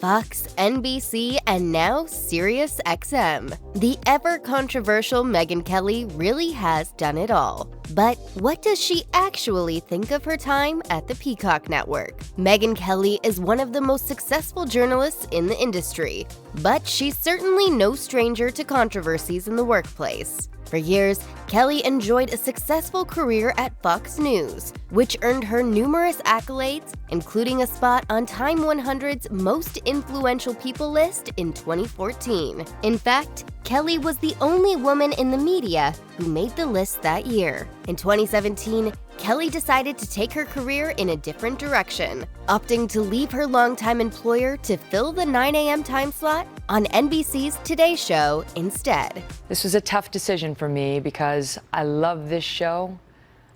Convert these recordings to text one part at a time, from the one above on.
Fox, NBC, and now SiriusXM. The ever-controversial Megyn Kelly really has done it all. But what does she actually think of her time at the Peacock network? Megyn Kelly is one of the most successful journalists in the industry, but she's certainly no stranger to controversies in the workplace. For years, Kelly enjoyed a successful career at Fox News, which earned her numerous accolades, including a spot on Time 100's Most Influential People list in 2014. In fact, Kelly was the only woman in the media who made the list that year. In 2017, Kelly decided to take her career in a different direction, opting to leave her longtime employer to fill the 9 a.m. time slot on NBC's Today Show instead. This was a tough decision for me because I love this show,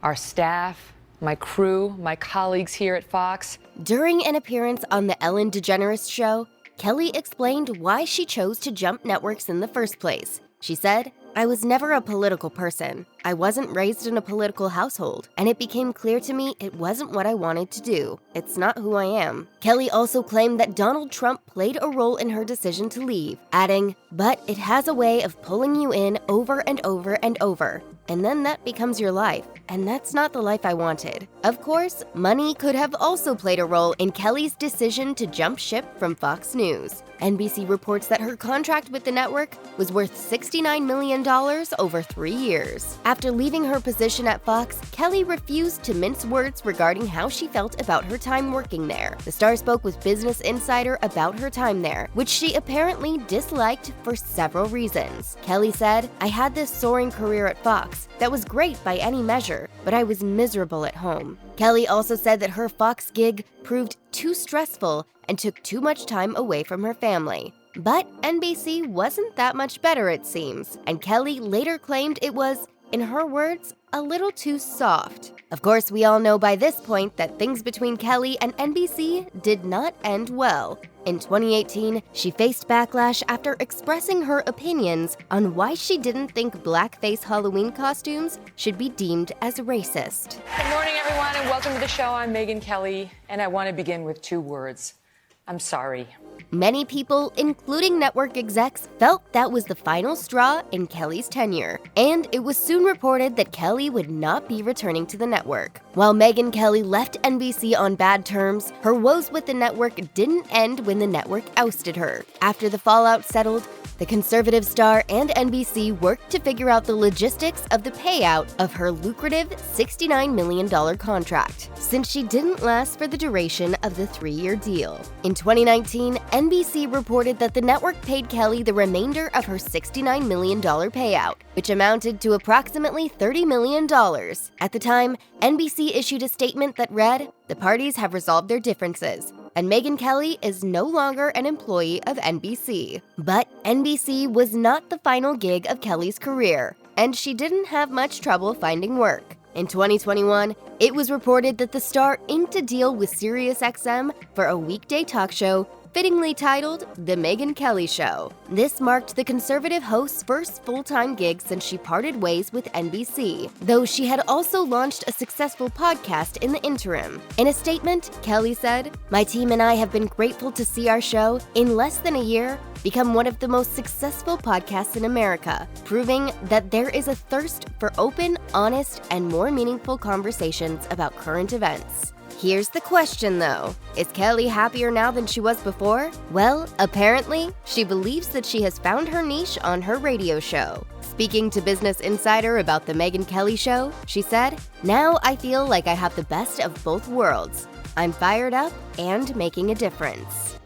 our staff, my crew, my colleagues here at Fox. During an appearance on The Ellen DeGeneres Show, Kelly explained why she chose to jump networks in the first place. She said, "I was never a political person. I wasn't raised in a political household, and it became clear to me it wasn't what I wanted to do. It's not who I am." Kelly also claimed that Donald Trump played a role in her decision to leave, adding, "But it has a way of pulling you in over and over and over, and then that becomes your life, and that's not the life I wanted." Of course, money could have also played a role in Kelly's decision to jump ship from Fox News. NBC reports that her contract with the network was worth $69 million over 3 years. After leaving her position at Fox, Kelly refused to mince words regarding how she felt about her time working there. The star spoke with Business Insider about her time there, which she apparently disliked for several reasons. Kelly said, "I had this soaring career at Fox that was great by any measure, but I was miserable at home." Kelly also said that her Fox gig proved too stressful and took too much time away from her family. But NBC wasn't that much better, it seems, and Kelly later claimed it was, in her words, a little too soft. Of course, we all know by this point that things between Kelly and NBC did not end well. In 2018, she faced backlash after expressing her opinions on why she didn't think blackface Halloween costumes should be deemed as racist. Good morning, everyone, and welcome to the show. I'm Megyn Kelly, and I want to begin with 2 words. I'm sorry. Many people, including network execs, felt that was the final straw in Kelly's tenure, and it was soon reported that Kelly would not be returning to the network. While Megyn Kelly left NBC on bad terms, her woes with the network didn't end when the network ousted her. After the fallout settled, the conservative star and NBC worked to figure out the logistics of the payout of her lucrative $69 million contract, since she didn't last for the duration of the 3-year deal. In 2019, NBC reported that the network paid Kelly the remainder of her $69 million payout, which amounted to approximately $30 million. At the time, NBC issued a statement that read, "The parties have resolved their differences, and Megyn Kelly is no longer an employee of NBC." But NBC was not the final gig of Kelly's career, and she didn't have much trouble finding work. In 2021, it was reported that the star inked a deal with SiriusXM for a weekday talk show fittingly titled The Megyn Kelly Show. This marked the conservative host's first full-time gig since she parted ways with NBC, though she had also launched a successful podcast in the interim. In a statement, Kelly said, "My team and I have been grateful to see our show, in less than a year, become one of the most successful podcasts in America, proving that there is a thirst for open, honest, and more meaningful conversations about current events." Here's the question, though. Is Kelly happier now than she was before? Well, apparently, she believes that she has found her niche on her radio show. Speaking to Business Insider about The Megyn Kelly Show, she said, "Now I feel like I have the best of both worlds. I'm fired up and making a difference."